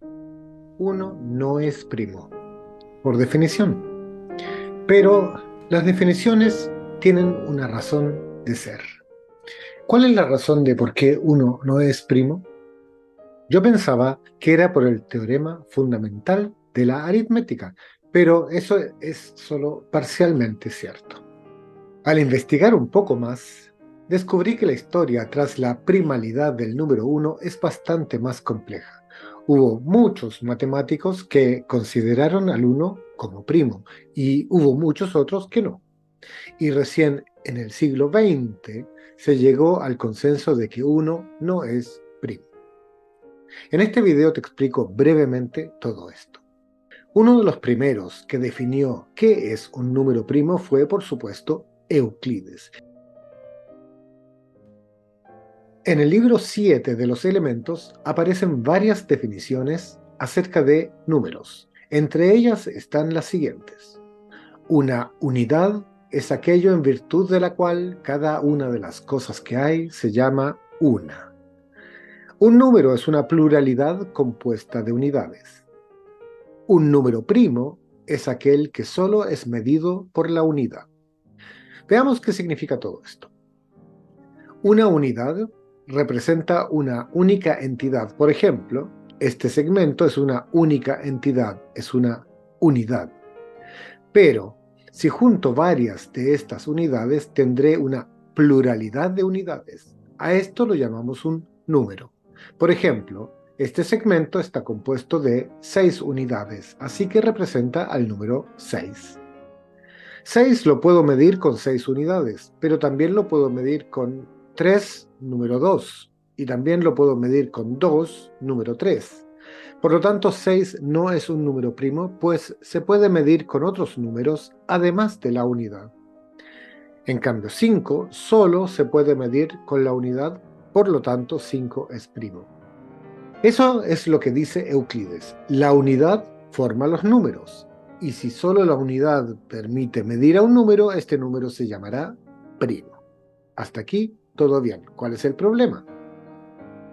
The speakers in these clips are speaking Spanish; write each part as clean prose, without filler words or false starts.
Uno no es primo, por definición. Pero las definiciones tienen una razón de ser. ¿Cuál es la razón de por qué uno no es primo? Yo pensaba que era por el teorema fundamental de la aritmética, pero eso es solo parcialmente cierto. Al investigar un poco más, descubrí que la historia tras la primalidad del número uno es bastante más compleja. Hubo muchos matemáticos que consideraron al uno como primo y hubo muchos otros que no. Y recién en el siglo XX se llegó al consenso de que uno no es primo. En este video te explico brevemente todo esto. Uno de los primeros que definió qué es un número primo fue, por supuesto, Euclides. En el libro 7 de los elementos aparecen varias definiciones acerca de números. Entre ellas están las siguientes. Una unidad es aquello en virtud de la cual cada una de las cosas que hay se llama una. Un número es una pluralidad compuesta de unidades. Un número primo es aquel que solo es medido por la unidad. Veamos qué significa todo esto. Una unidad representa una única entidad. Por ejemplo, este segmento es una única entidad, es una unidad. Pero si junto varias de estas unidades, tendré una pluralidad de unidades. A esto lo llamamos un número. Por ejemplo, este segmento está compuesto de 6 unidades, así que representa al número 6. 6 lo puedo medir con 6 unidades, pero también lo puedo medir con 3, número 2, y también lo puedo medir con 2, número 3. Por lo tanto, 6 no es un número primo, pues se puede medir con otros números además de la unidad. En cambio, 5 solo se puede medir con la unidad, por lo tanto 5 es primo. Eso es lo que dice Euclides. La unidad forma los números, y si solo la unidad permite medir a un número, este número se llamará primo. Hasta aquí todo bien. ¿Cuál es el problema?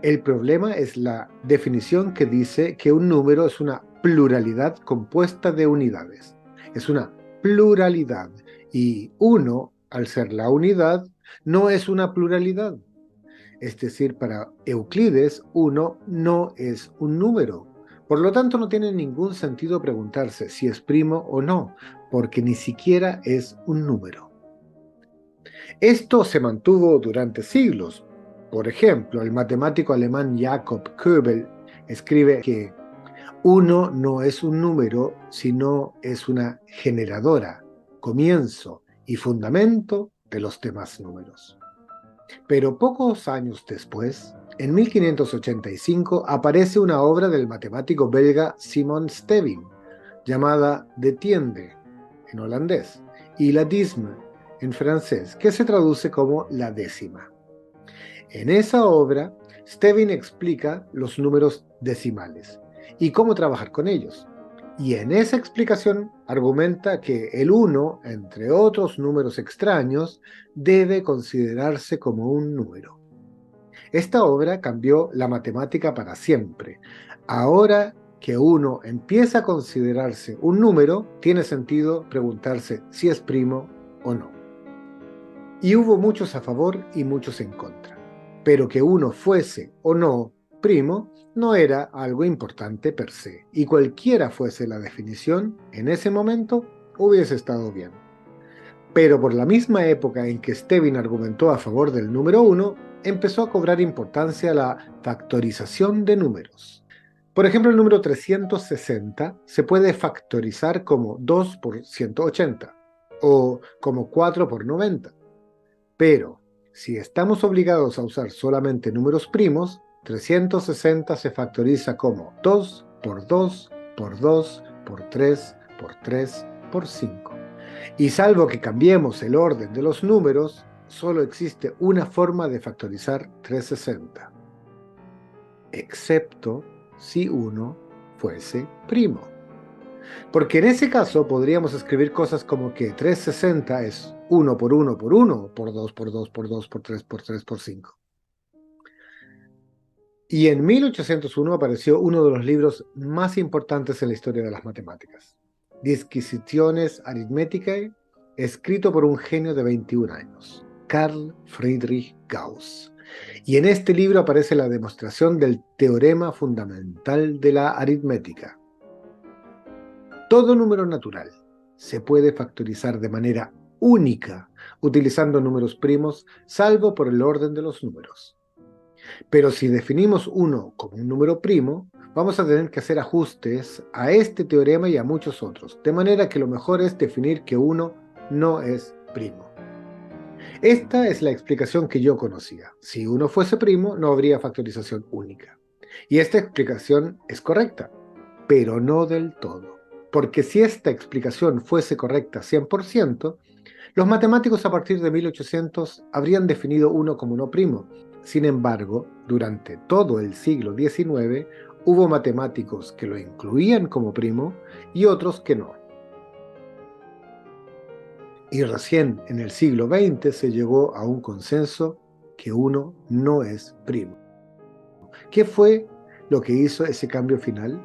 El problema es la definición que dice que un número es una pluralidad compuesta de unidades. Es una pluralidad, y uno, al ser la unidad, no es una pluralidad. Es decir, para Euclides, uno no es un número. Por lo tanto, no tiene ningún sentido preguntarse si es primo o no, porque ni siquiera es un número. Esto se mantuvo durante siglos. Por ejemplo, el matemático alemán Jakob Köbel escribe que uno no es un número, sino es una generadora, comienzo y fundamento de los demás números. Pero pocos años después, en 1585, aparece una obra del matemático belga Simon Stevin, llamada De Tiende, en holandés, y La Disme, en francés, que se traduce como la décima. En esa obra, Stevin explica los números decimales y cómo trabajar con ellos. Y en esa explicación argumenta que el 1, entre otros números extraños, debe considerarse como un número. Esta obra cambió la matemática para siempre. Ahora que uno empieza a considerarse un número, tiene sentido preguntarse si es primo o no. Y hubo muchos a favor y muchos en contra. Pero que uno fuese o no primo no era algo importante per se, y cualquiera fuese la definición, en ese momento hubiese estado bien. Pero por la misma época en que Stevin argumentó a favor del número 1, empezó a cobrar importancia la factorización de números. Por ejemplo, el número 360 se puede factorizar como 2 por 180 o como 4 por 90. Pero si estamos obligados a usar solamente números primos, 360 se factoriza como 2 por 2 por 2 por 3 por 3 por 5. Y salvo que cambiemos el orden de los números, solo existe una forma de factorizar 360, excepto si uno fuese primo. Porque en ese caso podríamos escribir cosas como que 360 es 1 por 1 por 1, por 2 por 2 por 2 por 3 por 3 por 5. Y en 1801 apareció uno de los libros más importantes en la historia de las matemáticas, Disquisitiones Arithmeticae, escrito por un genio de 21 años, Carl Friedrich Gauss. Y en este libro aparece la demostración del teorema fundamental de la aritmética. Todo número natural se puede factorizar de manera única utilizando números primos, salvo por el orden de los números. Pero si definimos 1 como un número primo, vamos a tener que hacer ajustes a este teorema y a muchos otros, de manera que lo mejor es definir que 1 no es primo. Esta es la explicación que yo conocía. Si 1 fuese primo, no habría factorización única. Y esta explicación es correcta, pero no del todo. Porque si esta explicación fuese correcta 100%, los matemáticos a partir de 1800 habrían definido 1 como no primo. Sin embargo, durante todo el siglo XIX hubo matemáticos que lo incluían como primo y otros que no. Y recién en el siglo XX se llegó a un consenso que 1 no es primo. ¿Qué fue lo que hizo ese cambio final?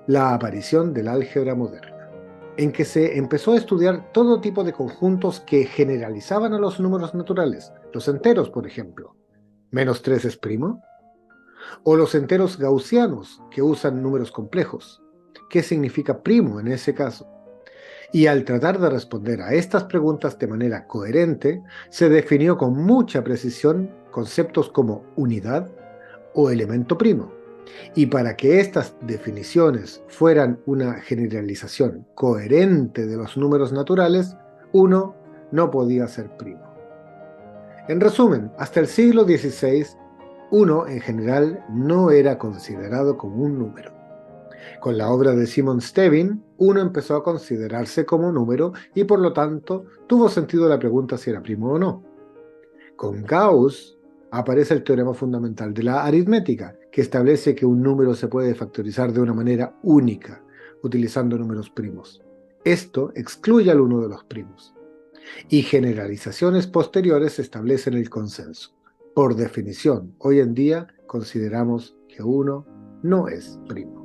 La aparición del álgebra moderna, en que se empezó a estudiar todo tipo de conjuntos que generalizaban a los números naturales, los enteros, por ejemplo. ¿-3 es primo? O los enteros gaussianos, que usan números complejos. ¿Qué significa primo en ese caso? Y al tratar de responder a estas preguntas de manera coherente, se definió con mucha precisión conceptos como unidad o elemento primo. Y para que estas definiciones fueran una generalización coherente de los números naturales, 1 no podía ser primo. En resumen, hasta el siglo XVI, 1 en general no era considerado como un número. Con la obra de Simon Stevin, 1 empezó a considerarse como número y por lo tanto tuvo sentido la pregunta si era primo o no. Con Gauss aparece el teorema fundamental de la aritmética, que establece que un número se puede factorizar de una manera única, utilizando números primos. Esto excluye al uno de los primos. Y generalizaciones posteriores establecen el consenso. Por definición, hoy en día consideramos que 1 no es primo.